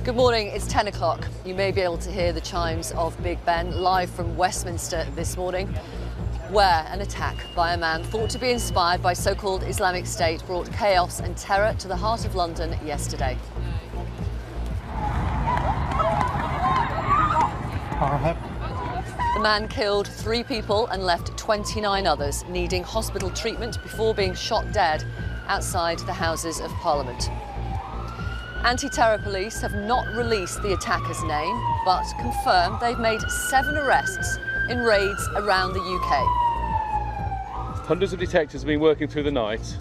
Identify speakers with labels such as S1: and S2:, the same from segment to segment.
S1: Good morning, it's 10 o'clock. You may be able to hear the chimes of Big Ben live from Westminster this morning, where an attack by a man thought to be inspired by so-called Islamic State brought chaos and terror to the heart of London yesterday. The man killed 3 people and left 29 others needing hospital treatment before being shot dead outside the Houses of Parliament. Anti-terror police have not released the attacker's name, but confirmed they've made 7 arrests in raids around the UK.
S2: Hundreds of detectives have been working through the night,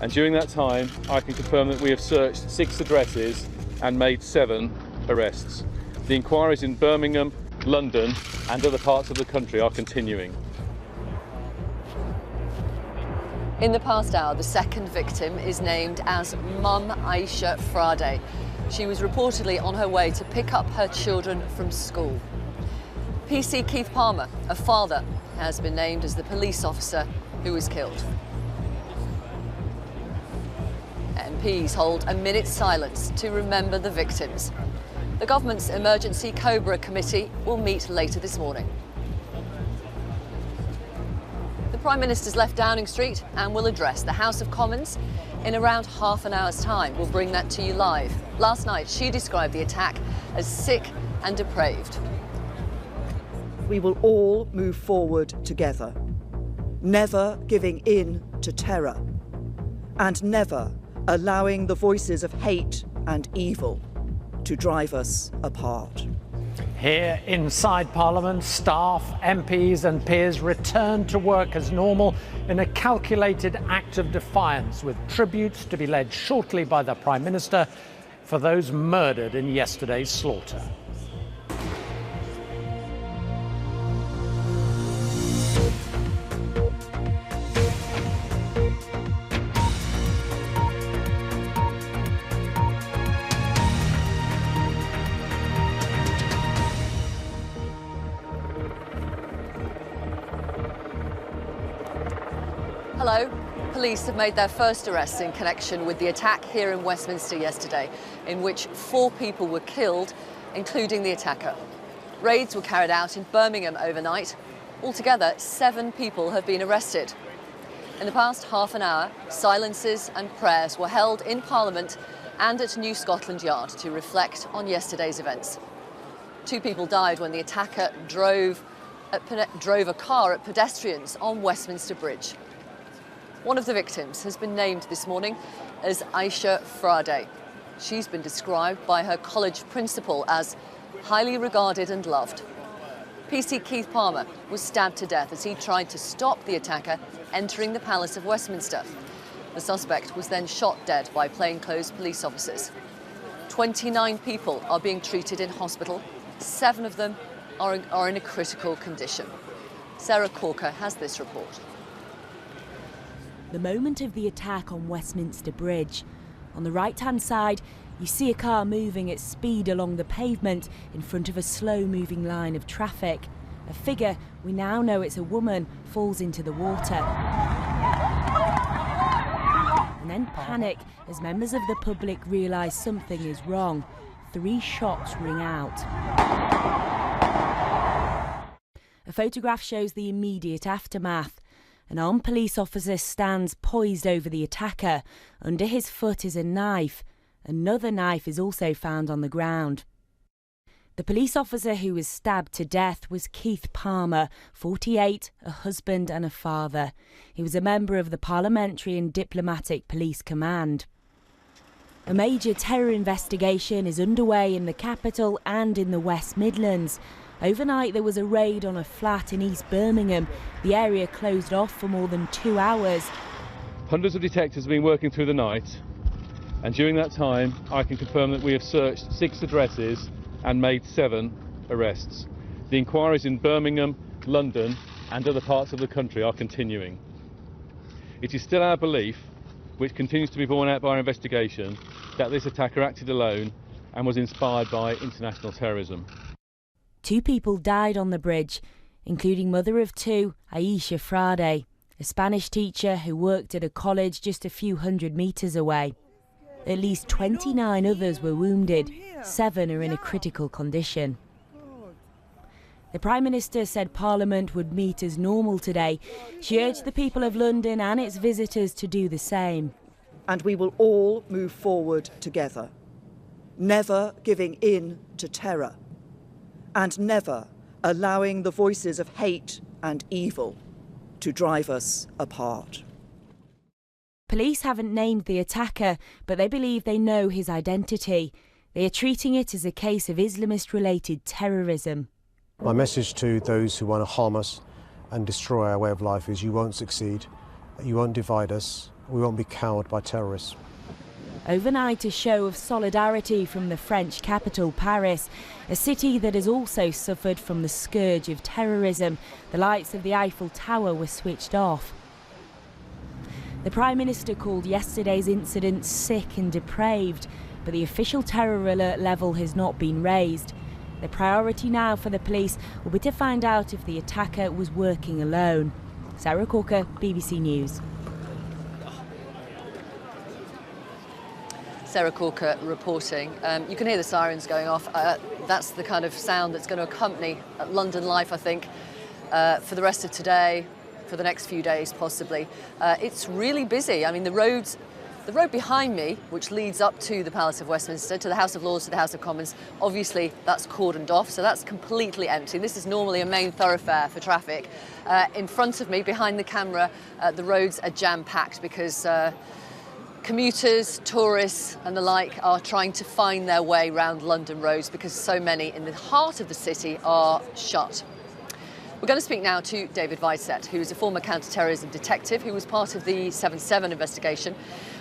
S2: and during that time I can confirm that we have searched 6 addresses and made 7 arrests. The inquiries in Birmingham, London and other parts of the country are continuing.
S1: In the past hour, the second victim is named as Mum Aisha Friday. She was reportedly on her way to pick up her children from school. PC Keith Palmer, a father, has been named as the police officer who was killed. MPs hold a minute's silence to remember the victims. The government's Emergency Cobra Committee will meet later this morning. The Prime Minister's left Downing Street and will address the House of Commons in around half an hour's time. We'll bring that to you live. Last night, she described the attack as sick and depraved.
S3: We will all move forward together, never giving in to terror, and never allowing the voices of hate and evil to drive us apart.
S4: Here inside Parliament, staff, MPs and peers return to work as normal in a calculated act of defiance, with tributes to be led shortly by the Prime Minister for those murdered in yesterday's slaughter.
S1: Hello. Police have made their first arrests in connection with the attack here in Westminster yesterday, in which 4 people were killed, including the attacker. Raids were carried out in Birmingham overnight. Altogether, 7 people have been arrested. In the past half an hour, silences and prayers were held in Parliament and at New Scotland Yard to reflect on yesterday's events. 2 people died when the attacker drove a car at pedestrians on Westminster Bridge. One of the victims has been named this morning as Aisha Friday. She's been described by her college principal as highly regarded and loved. PC Keith Palmer was stabbed to death as he tried to stop the attacker entering the Palace of Westminster. The suspect was then shot dead by plainclothes police officers. 29 people are being treated in hospital. 7 of them are in a critical condition. Sarah Corker has this report.
S5: The moment of the attack on Westminster Bridge. On the right-hand side, you see a car moving at speed along the pavement in front of a slow-moving line of traffic. A figure, we now know it's a woman, falls into the water. And then panic as members of the public realise something is wrong. 3 shots ring out. A photograph shows the immediate aftermath. An armed police officer stands poised over the attacker. Under his foot is a knife. Another knife is also found on the ground. The police officer who was stabbed to death was Keith Palmer, 48, a husband and a father. He was a member of the Parliamentary and Diplomatic Police Command. A major terror investigation is underway in the capital and in the West Midlands. Overnight, there was a raid on a flat in East Birmingham. The area closed off for more than 2 hours.
S2: Hundreds of detectives have been working through the night, and during that time I can confirm that we have searched 6 addresses and made 7 arrests. The inquiries in Birmingham, London and other parts of the country are continuing. It is still our belief, which continues to be borne out by our investigation, that this attacker acted alone and was inspired by international terrorism.
S5: 2 people died on the bridge, including mother of 2, Aisha Friday, a Spanish teacher who worked at a college just a few hundred metres away. At least 29 others were wounded. 7 are in a critical condition. The Prime Minister said Parliament would meet as normal today. She urged the people of London and its visitors to do the same.
S3: And we will all move forward together, never giving in to terror, and never allowing the voices of hate and evil to drive us apart.
S5: Police haven't named the attacker, but they believe they know his identity. They are treating it as a case of Islamist-related terrorism.
S6: My message to those who want to harm us and destroy our way of life is you won't succeed, you won't divide us, we won't be cowed by terrorists.
S5: Overnight, a show of solidarity from the French capital, Paris, a city that has also suffered from the scourge of terrorism. The lights of the Eiffel Tower were switched off. The Prime Minister called yesterday's incident sick and depraved, but the official terror alert level has not been raised. The priority now for the police will be to find out if the attacker was working alone. Sarah Corker, BBC News.
S1: Sarah Corker reporting. You can hear the sirens going off. That's the kind of sound that's going to accompany London life, I think, for the rest of today, for the next few days possibly. It's really busy. I mean, the road behind me, which leads up to the Palace of Westminster, to the House of Lords, to the House of Commons, obviously that's cordoned off, so that's completely empty. This is normally a main thoroughfare for traffic. In front of me, behind the camera, the roads are jam-packed because commuters, tourists and the like are trying to find their way round London roads because so many in the heart of the city are shut. We're going to speak now to David Weissett, who is a former counter-terrorism detective who was part of the 7/7 investigation.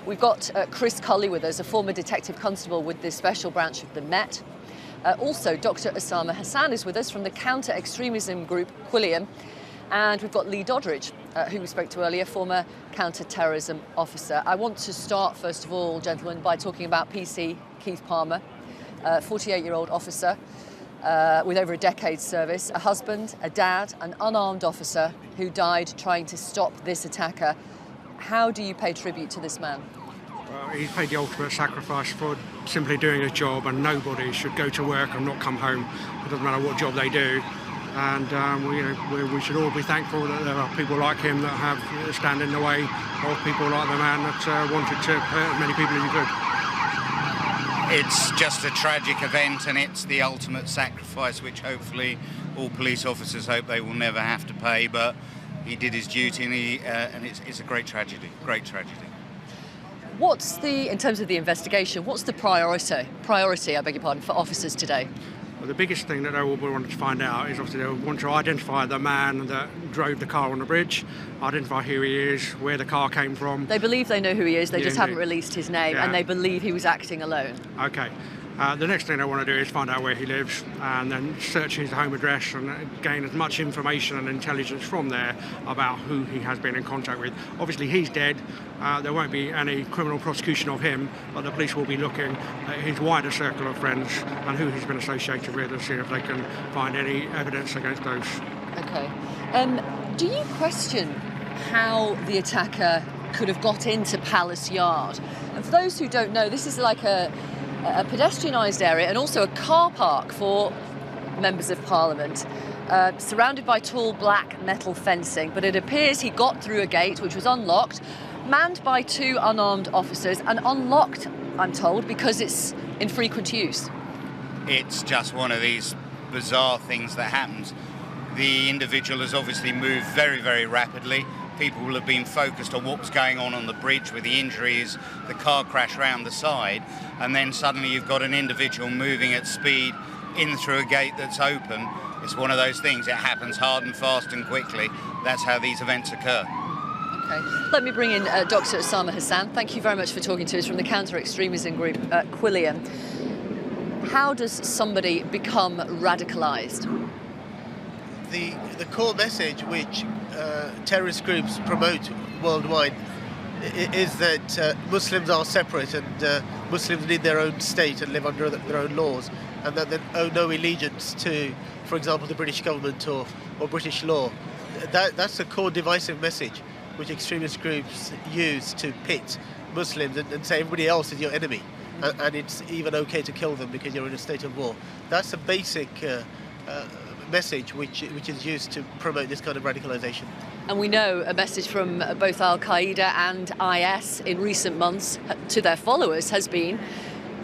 S1: We've got Chris Colley with us, a former detective constable with the special branch of the Met. Also, Dr. Osama Hassan is with us from the counter-extremism group Quilliam. And we've got Lee Doddridge, who we spoke to earlier, former counter-terrorism officer. I want to start, first of all, gentlemen, by talking about PC Keith Palmer, 48-year-old officer with over a decade's service, a husband, a dad, an unarmed officer who died trying to stop this attacker. How do you pay tribute to this man?
S7: Well, he's paid the ultimate sacrifice for simply doing his job, and nobody should go to work and not come home. It doesn't matter what job they do. And we should all be thankful that there are people like him that have stand in the way of people like the man that wanted to hurt as many people as he could.
S8: It's just a tragic event, and it's the ultimate sacrifice, which hopefully all police officers hope they will never have to pay. But he did his duty, and it's a great tragedy. Great tragedy.
S1: What's in terms of the investigation, what's the priority, I beg your pardon, for officers today?
S7: Well, the biggest thing that they will want to find out is obviously they want to identify the man that drove the car on the bridge, identify who he is, where the car came from.
S1: They believe they know who he is, they just haven't released his name, and they believe he was acting alone.
S7: Okay. The next thing they want to do is find out where he lives and then search his home address and gain as much information and intelligence from there about who he has been in contact with. Obviously he's dead, there won't be any criminal prosecution of him, but the police will be looking at his wider circle of friends and who he's been associated with and see if they can find any evidence against those.
S1: Okay. Do you question how the attacker could have got into Palace Yard? And for those who don't know, this is like a pedestrianised area and also a car park for members of Parliament, surrounded by tall black metal fencing. But it appears he got through a gate which was unlocked, manned by 2 unarmed officers, and unlocked, I'm told, because it's in frequent use.
S8: It's just one of these bizarre things that happens. The individual has obviously moved very, very rapidly. People will have been focused on what was going on the bridge with the injuries, the car crash round the side, and then suddenly you've got an individual moving at speed in through a gate that's open. It's one of those things. It happens hard and fast and quickly. That's how these events occur.
S1: Okay. Let me bring in Dr. Osama Hassan. Thank you very much for talking to us from the counter-extremism group Quilliam. How does somebody become radicalised?
S9: The core message which terrorist groups promote worldwide is that Muslims are separate and Muslims need their own state and live under their own laws, and that they owe no allegiance to, for example, the British government or British law. That's a core divisive message which extremist groups use to pit Muslims and say everybody else is your enemy, and it's even okay to kill them because you're in a state of war. That's a basic message which is used to promote this kind of radicalisation.
S1: And we know a message from both Al-Qaeda and IS in recent months to their followers has been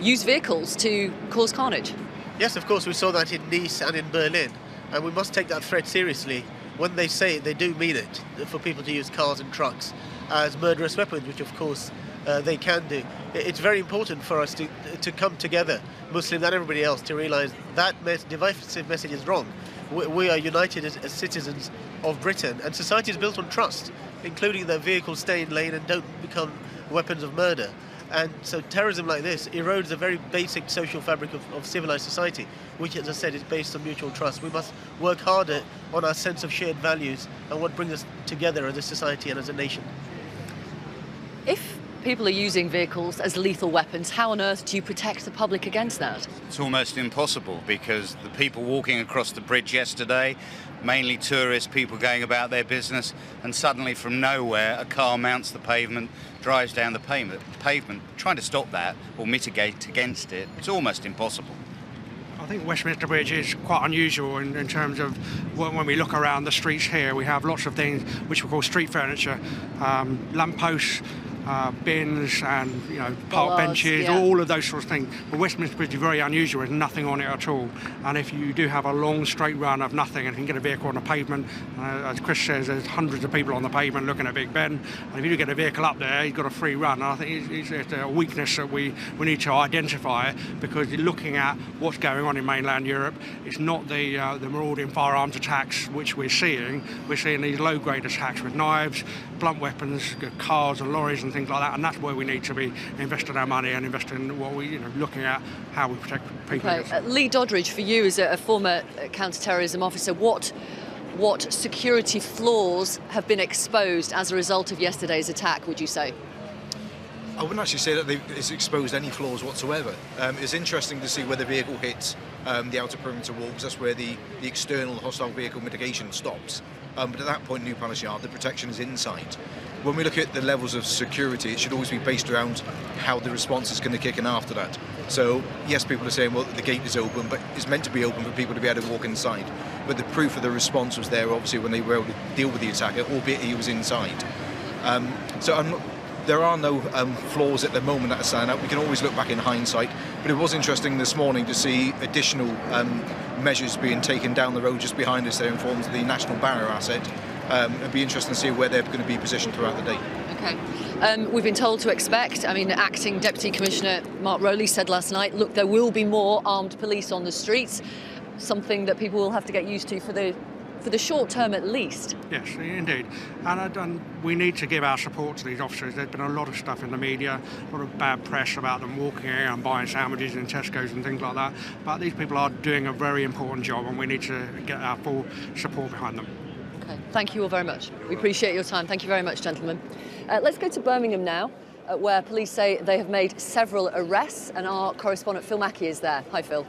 S1: use vehicles to cause carnage.
S9: Yes, of course, we saw that in Nice and in Berlin, and we must take that threat seriously. When they say it, they do mean it, for people to use cars and trucks as murderous weapons, which of course they can do. It's very important for us to come together, Muslims and everybody else, to realise that divisive message is wrong. We are united as citizens of Britain, and society is built on trust, including that vehicles stay in lane and don't become weapons of murder. And so terrorism like this erodes a very basic social fabric of civilized society, which, as I said, is based on mutual trust. We must work harder on our sense of shared values and what brings us together as a society and as a nation.
S1: If people are using vehicles as lethal weapons, how on earth do you protect the public against that?
S8: It's almost impossible, because the people walking across the bridge yesterday, mainly tourists, people going about their business, and suddenly from nowhere a car mounts the pavement, drives down the pavement. Trying to stop that or mitigate against it, it's almost impossible.
S7: I think Westminster Bridge is quite unusual in terms of when we look around the streets here. We have lots of things which we call street furniture, lampposts, bins and park benches, all of those sorts of things. But Westminster Bridge is very unusual. There's nothing on it at all. And if you do have a long straight run of nothing and you can get a vehicle on the pavement, as Chris says, there's hundreds of people on the pavement looking at Big Ben. And if you do get a vehicle up there, you've got a free run. And I think it's a weakness that we need to identify, because looking at what's going on in mainland Europe, it's not the marauding firearms attacks which we're seeing. We're seeing these low-grade attacks with knives, blunt weapons, cars and lorries and things like that, and that's where we need to be investing our money and investing in what we, looking at how we protect people.
S1: Okay. Lee Doddridge, for you as a former counter-terrorism officer, what security flaws have been exposed as a result of yesterday's attack, would you say?
S10: I wouldn't actually say that it's exposed any flaws whatsoever. It's interesting to see where the vehicle hits the outer perimeter wall, because that's where the external hostile vehicle mitigation stops. But at that point in New Palace Yard, the protection is inside. When we look at the levels of security, it should always be based around how the response is going to kick in after that. So, yes, people are saying, well, the gate is open, but it's meant to be open for people to be able to walk inside. But the proof of the response was there, obviously, when they were able to deal with the attacker, albeit he was inside. There are no flaws at the moment that are standing out. We can always look back in hindsight, but it was interesting this morning to see additional measures being taken down the road just behind us there in forms of the National Barrier Asset. It'd be interesting to see where they're going to be positioned throughout the day.
S1: Okay. We've been told to expect, Acting Deputy Commissioner Mark Rowley said last night, look, there will be more armed police on the streets, something that people will have to get used to for the short term at least.
S7: Yes, indeed. And we need to give our support to these officers. There's been a lot of stuff in the media, a lot of bad press about them walking here and buying sandwiches in Tesco's and things like that. But these people are doing a very important job, and we need to get our full support behind them.
S1: Okay. Thank you all very much. We appreciate your time. Thank you very much, gentlemen. Let's go to Birmingham now, where police say they have made several arrests, and our correspondent Phil Mackey is there. Hi, Phil.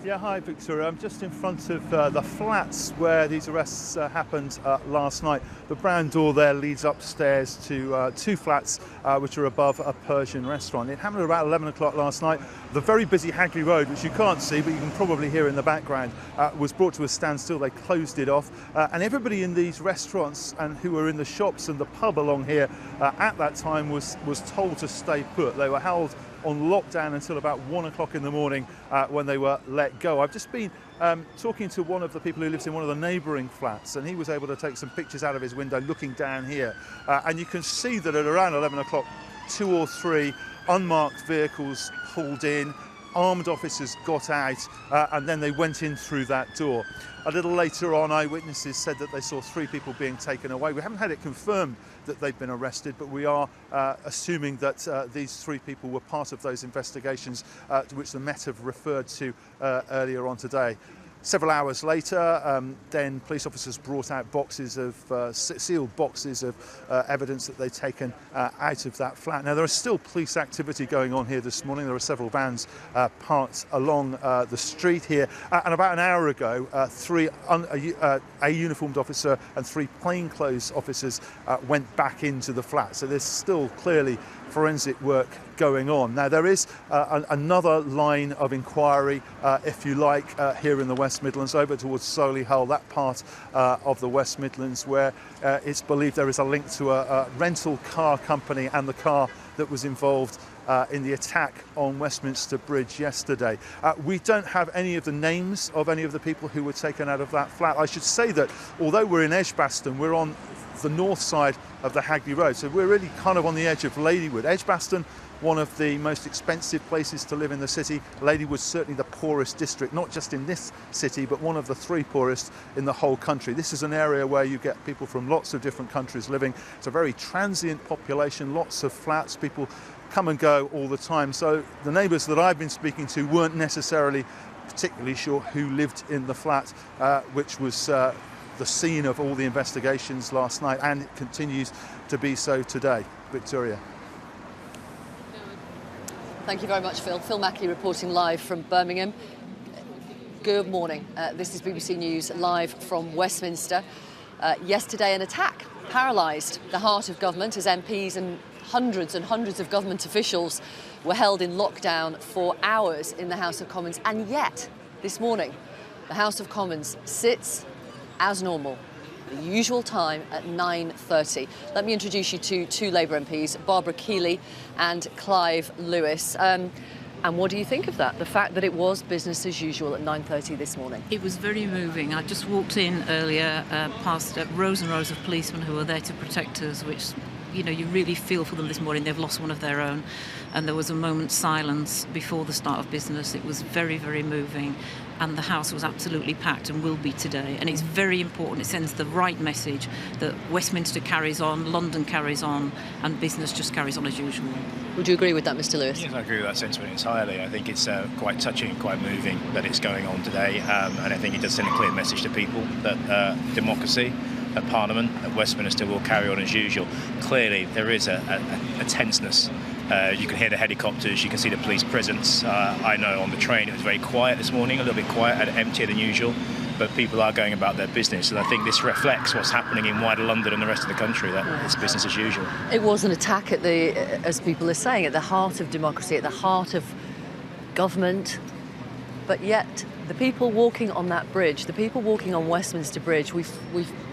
S11: Yeah, hi Victoria. I'm just in front of the flats where these arrests happened last night. The brown door there leads upstairs to two flats which are above a Persian restaurant. It happened at about 11 o'clock last night. The very busy Hagley Road, which you can't see but you can probably hear in the background, was brought to a standstill. They closed it off, and everybody in these restaurants and who were in the shops and the pub along here at that time was told to stay put. They were held on lockdown until about 1 o'clock in the morning when they were let go. I've just been talking to one of the people who lives in one of the neighbouring flats, and he was able to take some pictures out of his window looking down here, and you can see that at around 11 o'clock 2 or 3 unmarked vehicles pulled in, armed officers got out, and then they went in through that door. A little later on, eyewitnesses said that they saw 3 people being taken away. We haven't had it confirmed that they've been arrested, but we are assuming that these 3 people were part of those investigations to which the Met have referred to earlier on today. Several hours later, then police officers brought out boxes of sealed boxes of evidence that they'd taken out of that flat. Now, there is still police activity going on here this morning. There are several vans parked along the street here. And about an hour ago, a uniformed officer and 3 plainclothes officers went back into the flat. So there's still clearly forensic work going on. Now, there is another line of inquiry, if you like, here in the West Midlands, over towards Solihull, that part of the West Midlands, where it's believed there is a link to a rental car company and the car that was involved in the attack on Westminster Bridge yesterday. We don't have any of the names of any of the people who were taken out of that flat. I should say that although we're in Edgbaston, we're on the north side of the Hagley Road, so we're really kind of on the edge of Ladywood. Edgbaston, one of the most expensive places to live in the city. Ladywood's certainly the poorest district, not just in this city, but one of the 3 poorest in the whole country. This is an area where you get people from lots of different countries living. It's a very transient population, lots of flats, people come and go all the time. So the neighbours that I've been speaking to weren't necessarily particularly sure who lived in the flat, which was the scene of all the investigations last night, and it continues to be so today. Victoria.
S1: Thank you very much, Phil. Phil Mackey reporting live from Birmingham. Good morning. This is BBC News live from Westminster. Yesterday, an attack paralysed the heart of government as MPs and hundreds of government officials were held in lockdown for hours in the House of Commons. And yet, this morning, the House of Commons sits as normal, the usual time at 9:30. Let me introduce you to 2 Labour MPs, Barbara Keeley and Clive Lewis. And what do you think of that, the fact that it was business as usual at 9:30 this morning?
S12: It was very moving. I just walked in earlier past rows and rows of policemen who were there to protect us, which, you know, you really feel for them this morning. They've lost one of their own. And there was a moment's silence before the start of business. It was very, very moving. And the House was absolutely packed and will be today. And it's very important. It sends the right message that Westminster carries on, London carries on, and business just carries on as usual.
S1: Would you agree with that, Mr. Lewis?
S13: Yes, I agree with that sentiment entirely. I think it's quite touching, quite moving that it's going on today. And I think it does send a clear message to people that democracy at Parliament, at Westminster, will carry on as usual. Clearly, there is a tenseness. You can hear the helicopters, you can see the police presence. I know on the train it was very quiet this morning, a little bit quiet and emptier than usual, but people are going about their business. And I think this reflects what's happening in wider London and the rest of the country, that it's business as usual.
S1: It was an attack at the, as people are saying, at the heart of democracy, at the heart of government, but yet the people walking on that bridge, the people walking on Westminster Bridge, we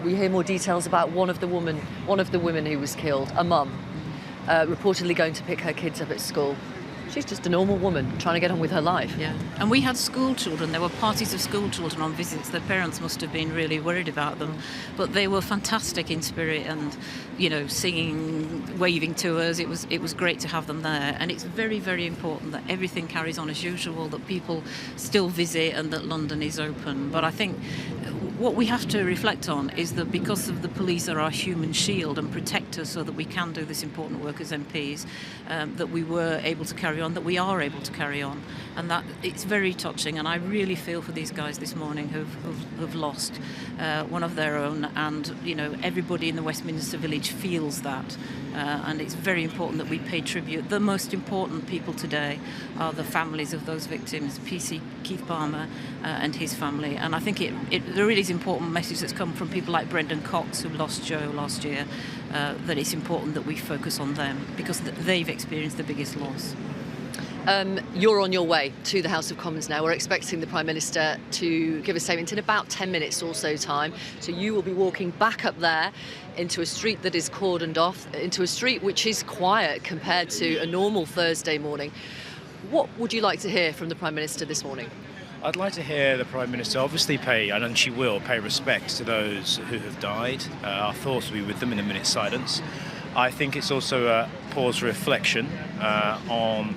S1: hear more details about one of the women who was killed, a mum, reportedly going to pick her kids up at school. She's just a normal woman trying to get on with her life.
S12: Yeah, and we had school children. There were parties of school children on visits. Their parents must have been really worried about them, but they were fantastic in spirit and, you know, singing, waving to us. It was great to have them there, and it's very, very important that everything carries on as usual, that people still visit and that London is open. But I think what we have to reflect on is that because of the police are our human shield and protect us so that we can do this important work as MPs, that we were able to carry on, that we are able to carry on, and that it's very touching. And I really feel for these guys this morning who've lost one of their own, and you know, everybody in the Westminster Village feels that, and it's very important that we pay tribute. The most important people today are the families of those victims, PC Keith Palmer and his family, and I think there really is important message that's come from people like Brendan Cox, who lost Joe last year, that it's important that we focus on them because they've experienced the biggest loss.
S1: You're on your way to the House of Commons now. We're expecting the Prime Minister to give a statement in about 10 minutes or so time. So you will be walking back up there into a street that is cordoned off, into a street which is quiet compared to a normal Thursday morning. What would you like to hear from the Prime Minister this morning?
S13: I'd like to hear the Prime Minister obviously pay, and she will, pay respect to those who have died. Our thoughts will be with them in a minute's silence. I think it's also a pause for reflection on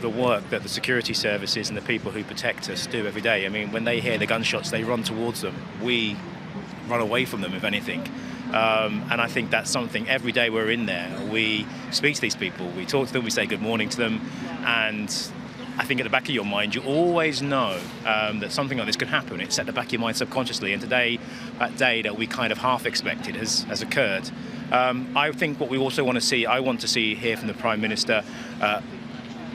S13: the work that the security services and the people who protect us do every day. I mean, when they hear the gunshots, they run towards them. We run away from them, if anything. And I think that's something every day we're in there. We speak to these people, we talk to them, we say good morning to them, and I think at the back of your mind, you always know that something like this could happen. It's at the back of your mind subconsciously, and today, that day that we kind of half expected has occurred. I think what we also want to see, I want to see here from the Prime Minister,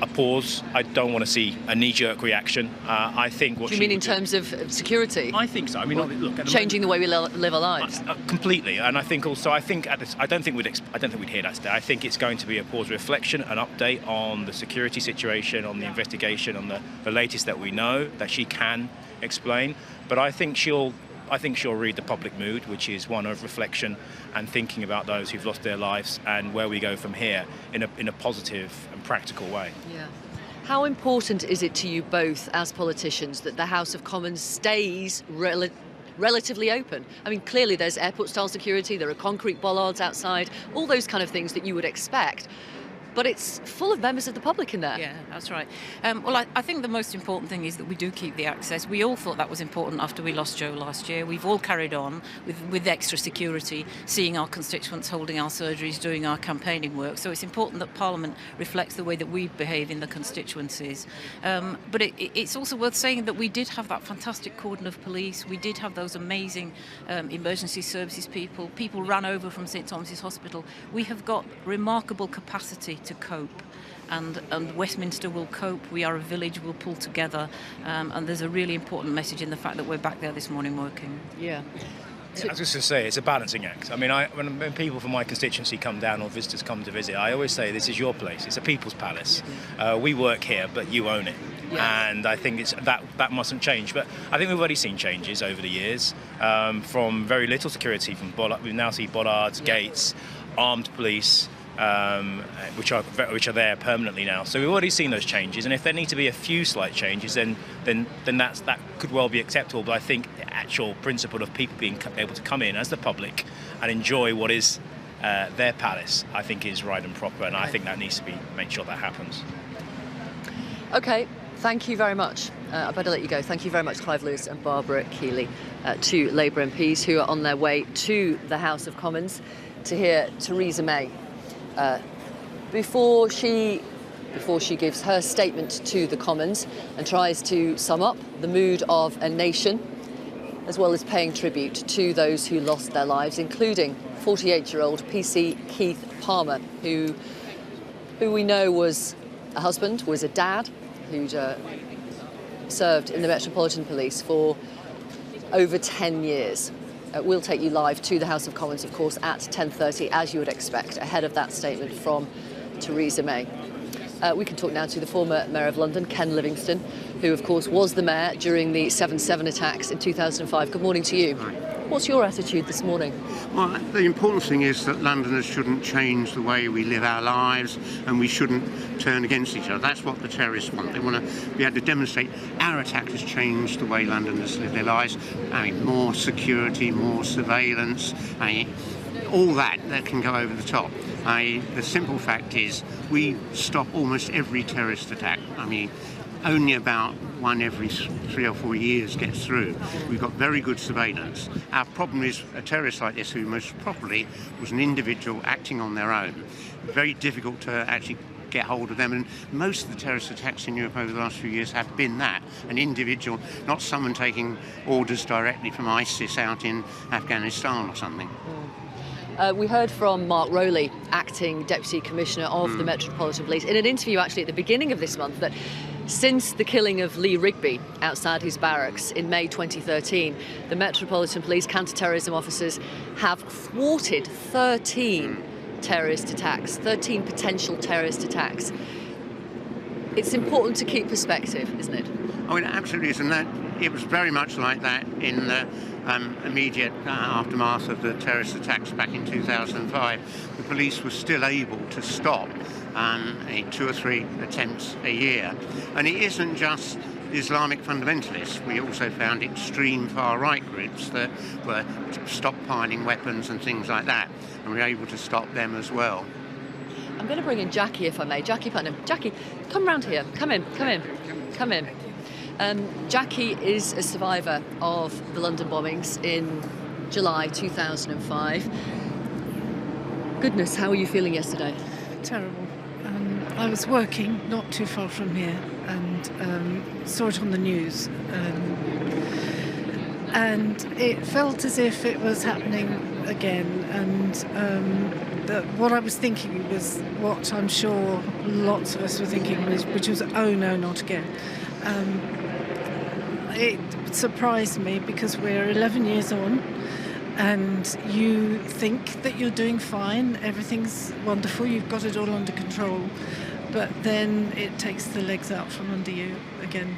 S13: a pause. I don't want to see a knee-jerk reaction. I think what
S1: do you mean in terms of security?
S13: I think so. I mean, look,
S1: changing the way we live our lives.
S13: Completely, and I think also. I don't think we'd hear that today. I think it's going to be a pause, reflection, an update on the security situation, on the investigation, on the latest that we know that she can explain. But I think she'll read the public mood, which is one of reflection and thinking about those who've lost their lives and where we go from here in a positive and practical way.
S1: Yeah. How important is it to you both as politicians that the House of Commons stays relatively open? I mean, clearly there's airport-style security, there are concrete bollards outside, all those kind of things that you would expect. But it's full of members of the public in there.
S12: Yeah, that's right. Well, I think the most important thing is that we do keep the access. We all thought that was important after we lost Joe last year. We've all carried on with extra security, seeing our constituents, holding our surgeries, doing our campaigning work. So it's important that Parliament reflects the way that we behave in the constituencies. But it's also worth saying that we did have that fantastic cordon of police. We did have those amazing emergency services people. People ran over from St Thomas's Hospital. We have got remarkable capacity to cope, and Westminster will cope. We are a village, we'll pull together, and there's a really important message in the fact that we're back there this morning working.
S1: Yeah.
S13: I was just going to say, it's a balancing act. I mean, when people from my constituency come down or visitors come to visit, I always say this is your place. It's a people's palace. We work here, but you own it. Yeah. And I think that mustn't change. But I think we've already seen changes over the years, from very little security, we now see bollards, gates, armed police, which are there permanently now. So we've already seen those changes, and if there need to be a few slight changes, then that could well be acceptable. But I think the actual principle of people being able to come in as the public and enjoy what is their palace, I think is right and proper, and I think that needs to be made sure that happens.
S1: Okay, thank you very much. I better let you go. Thank you very much, Clive Lewis and Barbara Keeley, two Labour MPs who are on their way to the House of Commons to hear Theresa May. Before she gives her statement to the Commons and tries to sum up the mood of a nation, as well as paying tribute to those who lost their lives, including 48-year-old PC Keith Palmer, who we know was a husband, was a dad, who'd served in the Metropolitan Police for over 10 years. We'll take you live to the House of Commons, of course, at 10:30, as you would expect, ahead of that statement from Theresa May. We can talk now to the former Mayor of London, Ken Livingstone, who, of course, was the Mayor during the 7/7 attacks in 2005. Good morning to you.
S14: Hi.
S1: What's your attitude this morning?
S14: Well, the important thing is that Londoners shouldn't change the way we live our lives, and we shouldn't turn against each other. That's what the terrorists want. They want to be able to demonstrate our attack has changed the way Londoners live their lives. I mean, more security, more surveillance, all that can go over the top. The simple fact is we stop almost every terrorist attack. I mean, only about one every 3 or 4 years gets through. We've got very good surveillance. Our problem is a terrorist like this, who most probably was an individual acting on their own. Very difficult to actually get hold of them, and most of the terrorist attacks in Europe over the last few years have been that, an individual, not someone taking orders directly from ISIS out in Afghanistan or something.
S1: We heard from Mark Rowley, Acting Deputy Commissioner of the Metropolitan Police, in an interview actually at the beginning of this month, that since the killing of Lee Rigby outside his barracks in May 2013, the Metropolitan Police counter-terrorism officers have thwarted 13 terrorist attacks, 13 potential terrorist attacks. It's important to keep perspective, isn't it?
S14: Oh, it absolutely is, and that it was very much like that in the immediate aftermath of the terrorist attacks back in 2005. The police were still able to stop 2 or 3 attempts a year. And it isn't just Islamic fundamentalists. We also found extreme far-right groups that were stockpiling weapons and things like that, and we were able to stop them as well.
S1: I'm going to bring in Jackie, if I may. Jackie Putnam. Jackie, come round here. Come in. Jackie is a survivor of the London bombings in July 2005. Goodness, how were you feeling yesterday?
S15: Terrible. I was working not too far from here, and saw it on the news. And it felt as if it was happening again. And what I was thinking was what I'm sure lots of us were thinking, which was, oh no, not again. It surprised me because we're 11 years on and you think that you're doing fine, everything's wonderful, you've got it all under control, but then it takes the legs out from under you again.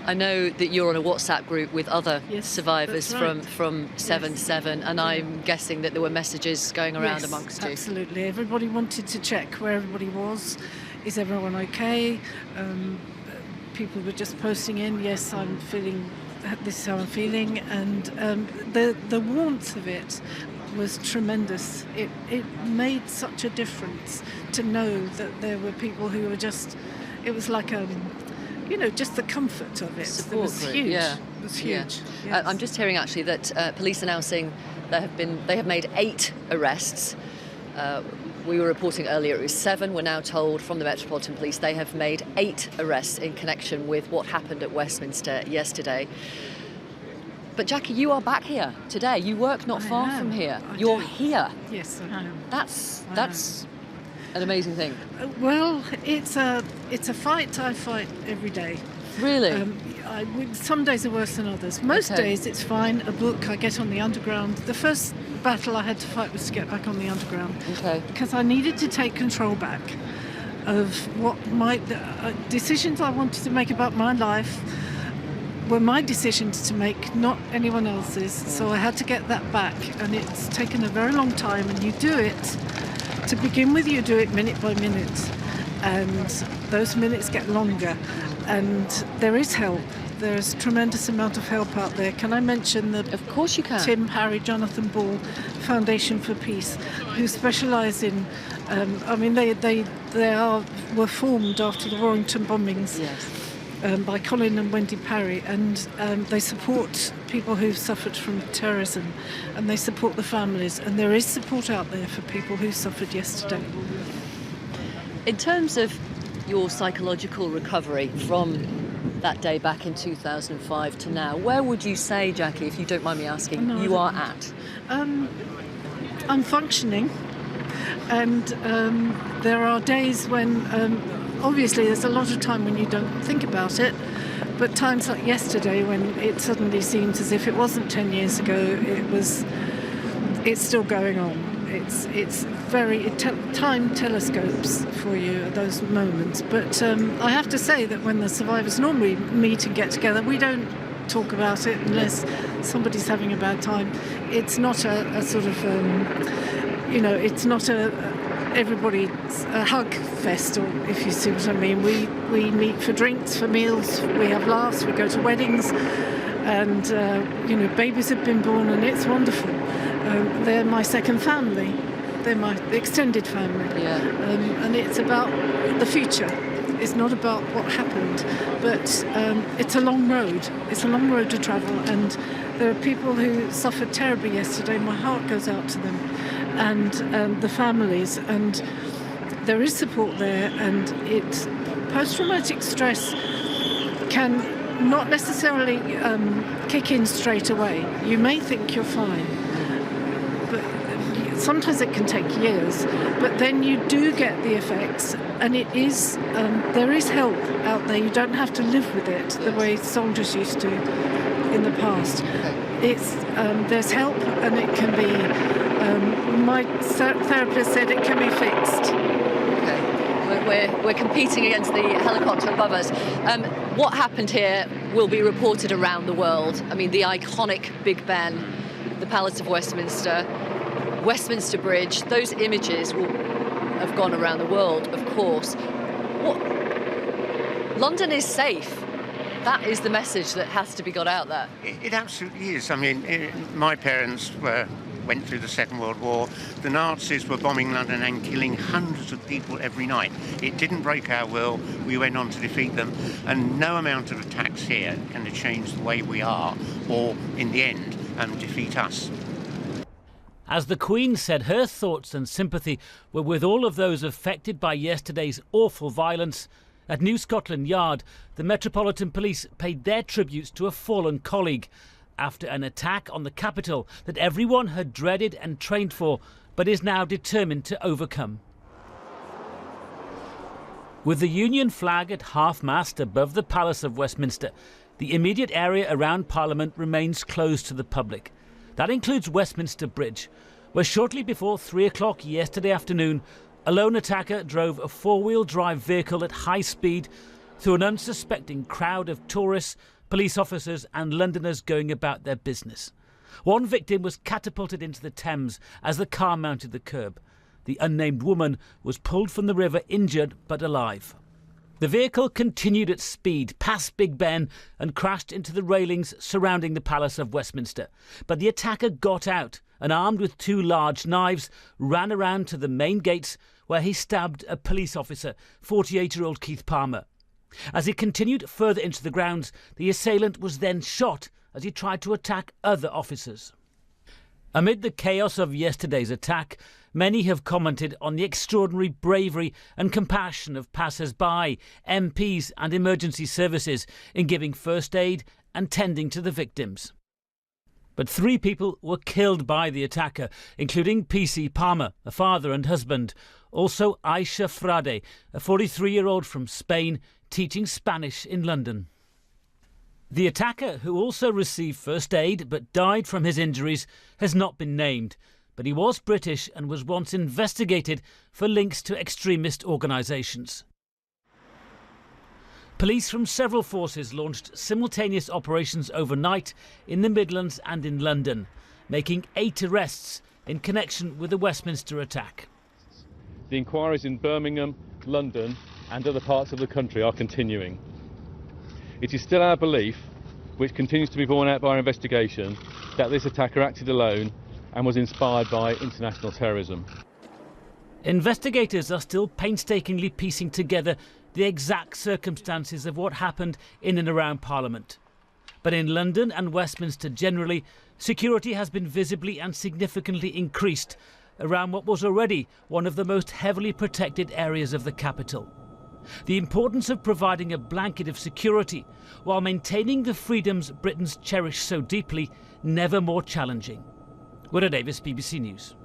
S1: I know that you're on a WhatsApp group with other survivors
S15: that's right.
S1: from 7/7, and I'm guessing that there were messages going around amongst you.
S15: Absolutely. Everybody wanted to check where everybody was. Is everyone okay? People were just posting in, yes, I'm feeling, this is how I'm feeling, and the warmth of it was tremendous. It made such a difference to know that there were people who were just, it was like just the comfort of it.
S1: Support
S15: was
S1: group,
S15: huge.
S1: yeah.
S15: It was huge.
S1: Yeah.
S15: Yes.
S1: I'm just hearing actually that police announcing they have made 8 arrests. We were reporting earlier it was 7. We're now told from the Metropolitan Police they have made 8 arrests in connection with what happened at Westminster yesterday. But Jackie, you are back here today. You work not far from here. You're here.
S15: Yes, I am.
S1: That's an amazing thing.
S15: Well, it's a fight I fight every day.
S1: Really?
S15: Some days are worse than others. Most days it's fine. A book, I get on the underground. The first battle I had to fight was to get back on the underground.
S1: Okay.
S15: Because I needed to take control back of what my decisions I wanted to make about my life were my decisions to make, not anyone else's. So I had to get that back, and it's taken a very long time. And you do it. To begin with, you do it minute by minute, and those minutes get longer, and there is help. There's a tremendous amount of help out there. Can I mention the
S1: Of course you can.
S15: Tim, Harry, Jonathan Ball Foundation for Peace, who specialise in, were formed after the Warrington bombings.
S1: Yes.
S15: By Colin and Wendy Parry, and they support people who've suffered from terrorism, and they support the families, and there is support out there for people who suffered yesterday.
S1: In terms of your psychological recovery from that day back in 2005 to now, where would you say, Jackie, if you don't mind me asking, you are at?
S15: I'm functioning, and there are days when obviously there's a lot of time when you don't think about it, but times like yesterday when it suddenly seems as if it wasn't 10 years ago, it's still going on. Time telescopes for you at those moments. But I have to say that when the survivors normally meet and get together, we don't talk about it unless somebody's having a bad time. It's not a sort of, it's not everybody's a hug fest, or if you see what I mean. We meet for drinks, for meals, we have laughs, we go to weddings, and babies have been born, and it's wonderful. They're my second family. They're my extended family.
S1: Yeah.
S15: And it's about the future. It's not about what happened, but it's a long road. It's a long road to travel, and there are people who suffered terribly yesterday. My heart goes out to them, and the families, and there is support there, and post-traumatic stress can not necessarily kick in straight away. You may think you're fine, but sometimes it can take years, but then you do get the effects, and there is help out there. You don't have to live with it the way soldiers used to in the past. There's help, and it can be, my therapist said it can be fixed.
S1: Okay. We're competing against the helicopter above us. What happened here will be reported around the world. I mean, the iconic Big Ben, the Palace of Westminster, Westminster Bridge, those images will have gone around the world, of course. London is safe. That is the message that has to be got out there.
S14: It absolutely is. I mean, my parents went through the Second World War. The Nazis were bombing London and killing hundreds of people every night. It didn't break our will. We went on to defeat them. And no amount of attacks here can change the way we are, or, in the end, defeat us.
S16: As the Queen said, her thoughts and sympathy were with all of those affected by yesterday's awful violence At New Scotland Yard, the Metropolitan Police paid their tributes to a fallen colleague after an attack on the capital that everyone had dreaded and trained for, but is now determined to overcome. With the Union flag at half-mast above the Palace of Westminster, the immediate area around Parliament remains closed to the public. That includes Westminster Bridge, where shortly before 3 o'clock yesterday afternoon, a lone attacker drove a four-wheel drive vehicle at high speed through an unsuspecting crowd of tourists, police officers and Londoners going about their business. One victim was catapulted into the Thames as the car mounted the curb. The unnamed woman was pulled from the river injured but alive. The vehicle continued at speed past Big Ben and crashed into the railings surrounding the Palace of Westminster. But the attacker got out and, armed with 2 large knives, ran around to the main gates where he stabbed a police officer, 48-year-old Keith Palmer. As he continued further into the grounds, the assailant was then shot as he tried to attack other officers. Amid the chaos of yesterday's attack, many have commented on the extraordinary bravery and compassion of passers-by, MPs and emergency services in giving first aid and tending to the victims. But 3 people were killed by the attacker, including PC Palmer, a father and husband. Also Aisha Frade, a 43-year-old from Spain, teaching Spanish in London. The attacker, who also received first aid but died from his injuries, has not been named, but he was British and was once investigated for links to extremist organisations. Police from several forces launched simultaneous operations overnight in the Midlands and in London, making 8 arrests in connection with the Westminster attack.
S2: The inquiries in Birmingham, London and other parts of the country are continuing. It is still our belief, which continues to be borne out by our investigation, that this attacker acted alone and was inspired by international terrorism.
S16: Investigators are still painstakingly piecing together the exact circumstances of what happened in and around Parliament. But in London and Westminster generally, security has been visibly and significantly increased around what was already one of the most heavily protected areas of the capital. The importance of providing a blanket of security while maintaining the freedoms Britons cherish so deeply, never more challenging. Willow Davis, BBC News.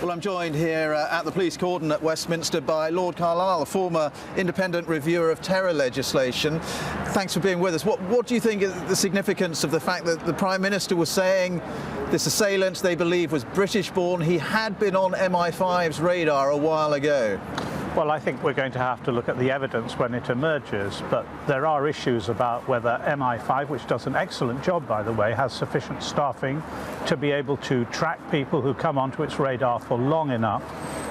S17: Well, I'm joined here at the police cordon at Westminster by Lord Carlisle, a former independent reviewer of terror legislation. Thanks for being with us. What do you think is the significance of the fact that the Prime Minister was saying this assailant, they believe, was British-born? He had been on MI5's radar a while ago.
S18: Well, I think we're going to have to look at the evidence when it emerges, but there are issues about whether MI5, which does an excellent job, by the way, has sufficient staffing to be able to track people who come onto its radar for long enough.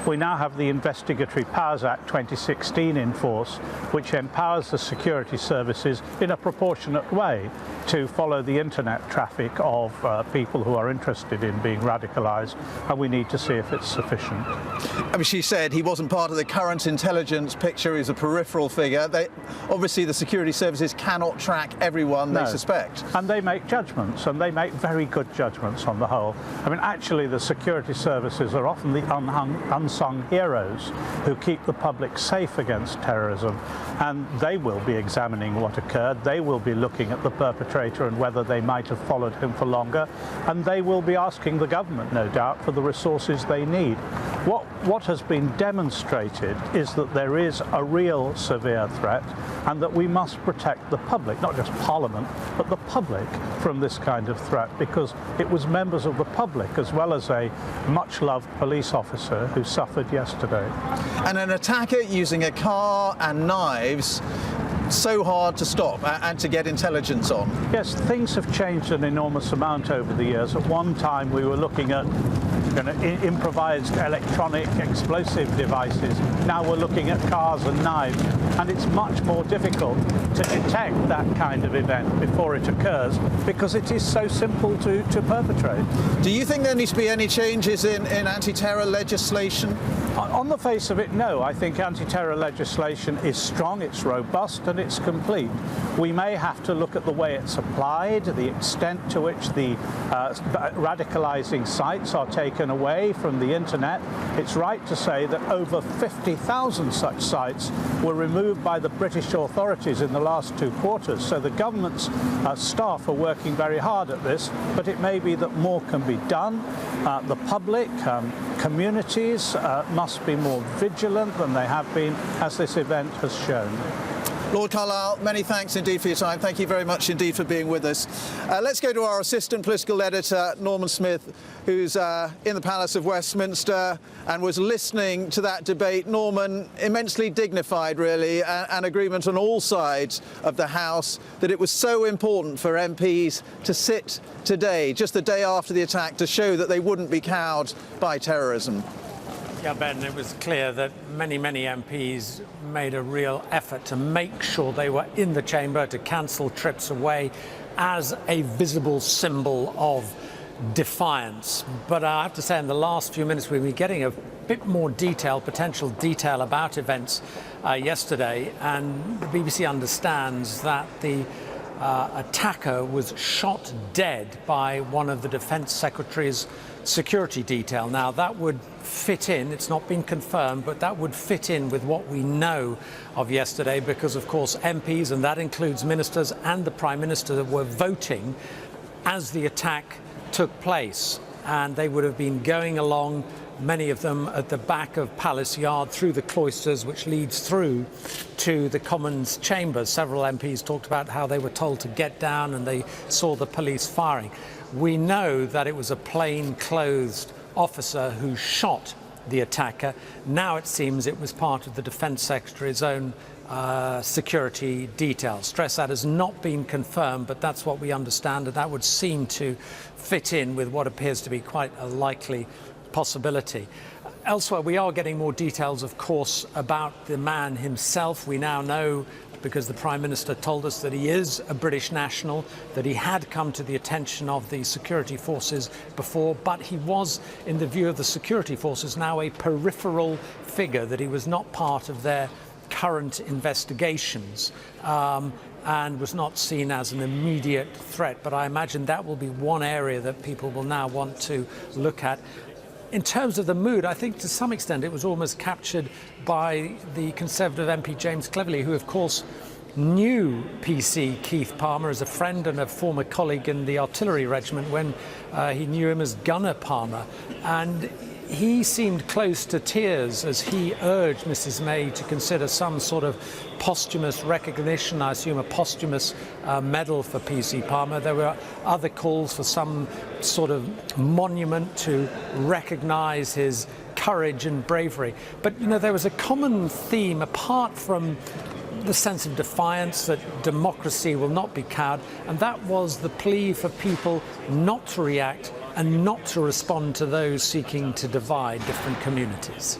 S18: We now have the Investigatory Powers Act 2016 in force, which empowers the security services in a proportionate way to follow the internet traffic of people who are interested in being radicalised, and we need to see if it's sufficient.
S17: I mean, she said he wasn't part of the current intelligence picture, he's a peripheral figure. Obviously, the security services cannot track everyone they suspect.
S18: And they make judgments, and they make very good judgments on the whole. I mean, actually, the security services are often the unsung heroes who keep the public safe against terrorism, and they will be examining what occurred. They will be looking at the perpetrator and whether they might have followed him for longer, and they will be asking the government, no doubt, for the resources they need. What has been demonstrated is that there is a real severe threat, and that we must protect the public, not just Parliament, but the public from this kind of threat, because it was members of the public, as well as a much-loved police officer, who suffered yesterday.
S17: And an attacker using a car and knives, so hard to stop and to get intelligence on.
S18: Yes, things have changed an enormous amount over the years. At one time we were looking at improvised electronic explosive devices. Now we're looking at cars and knives, and it's much more difficult to detect that kind of event before it occurs, because it is so simple to perpetrate.
S17: Do you think there needs to be any changes in anti-terror legislation?
S18: On the face of it, no. I think anti-terror legislation is strong, it's robust, and it's complete. We may have to look at the way it's applied, the extent to which the radicalising sites are taken away from the internet. It's right to say that over 50,000 such sites were removed by the British authorities in the last 2 quarters. So the government's staff are working very hard at this, but it may be that more can be done. The public, communities must be more vigilant than they have been, as this event has shown.
S17: Lord Carlisle, many thanks indeed for your time. Thank you very much indeed for being with us. Let's go to our assistant political editor, Norman Smith, who's in the Palace of Westminster and was listening to that debate. Norman, immensely dignified, really, an agreement on all sides of the House that it was so important for MPs to sit today, just the day after the attack, to show that they wouldn't be cowed by terrorism.
S4: Yeah, Ben, it was clear that many MPs made a real effort to make sure they were in the chamber, to cancel trips away as a visible symbol of defiance. But I have to say, in the last few minutes, we've been getting a bit more detail, potential detail about events yesterday, and the BBC understands that the attacker was shot dead by one of the Defence Secretary's security detail. Now, that would fit in, it's not been confirmed, but that would fit in with what we know of yesterday, because of course MPs, and that includes ministers and the Prime Minister, were voting as the attack took place, and they would have been going along, many of them at the back of Palace Yard, through the cloisters, which leads through to the Commons chambers. Several MPs talked about how they were told to get down and they saw the police firing. We know that it was a plain-clothed officer who shot the attacker. Now it seems it was part of the Defence Secretary's own security detail. Stress that has not been confirmed, but that's what we understand, and that would seem to fit in with what appears to be quite a likely possibility. Elsewhere, we are getting more details, of course, about the man himself. We now know, because the Prime Minister told us, that he is a British national, that he had come to the attention of the security forces before, but he was, in the view of the security forces, now a peripheral figure, that he was not part of their current investigations and was not seen as an immediate threat. But I imagine that will be one area that people will now want to look at. In terms of the mood, I think to some extent it was almost captured by the Conservative MP James Cleverly, who of course knew PC Keith Palmer as a friend and a former colleague in the artillery regiment when he knew him as Gunner Palmer. And he seemed close to tears as he urged Mrs May to consider some sort of posthumous recognition, I assume a posthumous medal for PC Palmer. There were other calls for some sort of monument to recognise his courage and bravery. But, you know, there was a common theme, apart from the sense of defiance that democracy will not be cowed, and that was the plea for people not to react and not to respond to those seeking to divide different communities.